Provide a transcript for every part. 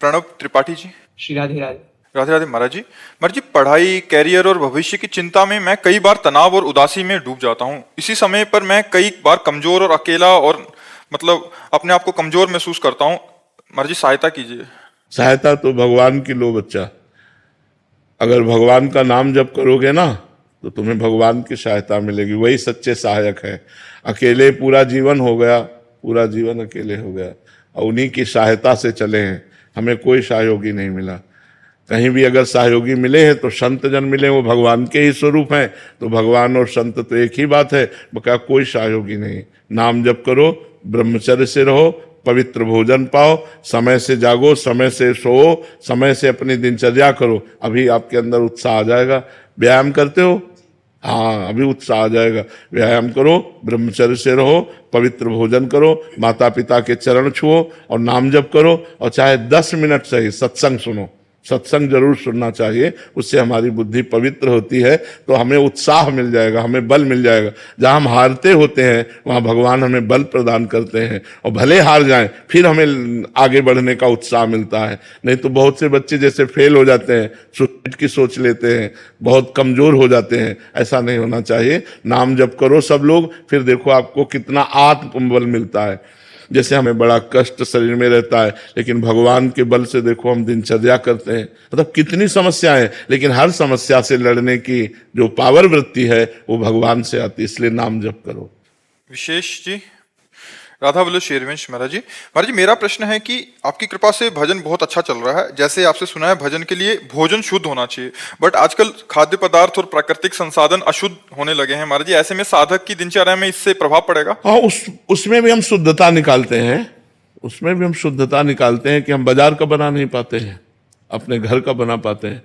प्रणव त्रिपाठी जी। श्री राधे राधे। राधे राधे महाराज जी। महाराज जी, पढ़ाई, कैरियर और भविष्य की चिंता में मैं कई बार तनाव और उदासी में डूब जाता हूँ। इसी समय पर मैं कई बार कमजोर और अकेला और मतलब अपने आप को कमजोर महसूस करता हूँ। महाराज जी, सहायता कीजिए। सहायता तो भगवान की लो बच्चा। अगर भगवान का नाम जप करोगे ना तो तुम्हें भगवान की सहायता मिलेगी, वही सच्चे सहायक है। अकेले पूरा जीवन हो गया, पूरा जीवन अकेले हो गया और उन्हीं की सहायता से चले हैं। हमें कोई सहयोगी नहीं मिला। कहीं भी अगर सहयोगी मिले हैं तो संत जन मिले, वो भगवान के ही स्वरूप हैं। तो भगवान और संत तो एक ही बात है, बका कोई सहयोगी नहीं। नाम जप करो, ब्रह्मचर्य से रहो, पवित्र भोजन पाओ, समय से जागो, समय से सोओ, समय से अपनी दिनचर्या करो। अभी आपके अंदर उत्साह आ जाएगा। व्यायाम करते हो? हाँ, अभी उत्साह आ जाएगा। व्यायाम करो, ब्रह्मचर्य से रहो, पवित्र भोजन करो, माता पिता के चरण छुओ और नाम जप करो। और चाहे 10 मिनट सही सत्संग सुनो। सत्संग जरूर सुनना चाहिए, उससे हमारी बुद्धि पवित्र होती है। तो हमें उत्साह मिल जाएगा, हमें बल मिल जाएगा। जहाँ हम हारते होते हैं वहाँ भगवान हमें बल प्रदान करते हैं और भले हार जाएं फिर हमें आगे बढ़ने का उत्साह मिलता है। नहीं तो बहुत से बच्चे जैसे फेल हो जाते हैं, सुसाइड की सोच लेते हैं, बहुत कमजोर हो जाते हैं। ऐसा नहीं होना चाहिए। नाम जप करो सब लोग, फिर देखो आपको कितना आत्मबल मिलता है। जैसे हमें बड़ा कष्ट शरीर में रहता है, लेकिन भगवान के बल से देखो हम दिनचर्या करते हैं। मतलब कितनी समस्याएं, लेकिन हर समस्या से लड़ने की जो पावर वृत्ति है वो भगवान से आती है। इसलिए नाम जप करो। विशेष जी। राधा वल्लभ शेरवंश महाराज जी। महाराज जी, मेरा प्रश्न है कि आपकी कृपा से भजन बहुत अच्छा चल रहा है। जैसे आपसे सुना है भजन के लिए भोजन शुद्ध होना चाहिए, बट आजकल खाद्य पदार्थ और प्राकृतिक संसाधन अशुद्ध होने लगे हैं। महाराज जी, ऐसे में साधक की दिनचर्या में इससे प्रभाव पड़ेगा? हाँ, उसमें भी हम शुद्धता निकालते हैं। उसमें भी हम शुद्धता निकालते हैं कि हम बाजार का बना नहीं पाते हैं, अपने घर का बना पाते हैं।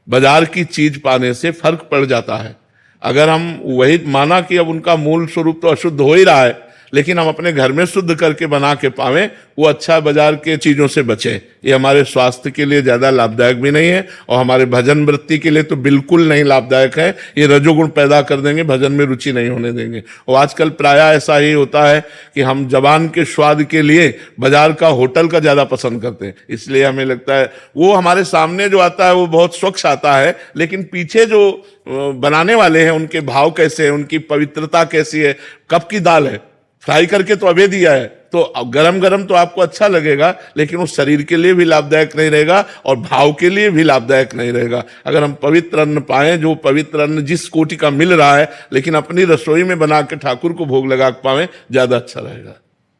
बाजार की चीज पाने से फर्क पड़ जाता है। अगर हम वही माना कि अब उनका मूल स्वरूप तो अशुद्ध हो ही रहा है, लेकिन हम अपने घर में शुद्ध करके बना के पावें, वो अच्छा बाजार के चीजों से बचे। ये हमारे स्वास्थ्य के लिए ज्यादा लाभदायक भी नहीं है और हमारे भजन वृत्ति के लिए तो बिल्कुल नहीं लाभदायक है। ये रजोगुण पैदा कर देंगे, भजन में रुचि नहीं होने देंगे। और आजकल प्रायः ऐसा ही होता है कि हम जबान के स्वाद के लिए बाजार का, होटल का ज्यादा पसंद करते हैं। इसलिए हमें लगता है वो हमारे सामने जो आता है वो बहुत स्वच्छ आता है, लेकिन पीछे जो बनाने वाले हैं उनके भाव कैसे हैं, उनकी पवित्रता कैसी है। कब की दाल है, फ्राई करके तो अभी दिया है, तो गरम गरम तो आपको अच्छा लगेगा, लेकिन वो शरीर के लिए भी लाभदायक नहीं रहेगा और भाव के लिए भी लाभदायक नहीं रहेगा। अगर हम पवित्र अन्न पाएं, जो पवित्र अन्न जिस कोटि का मिल रहा है, लेकिन अपनी रसोई में बना के ठाकुर को भोग लगा पाएं, ज्यादा अच्छा रहेगा।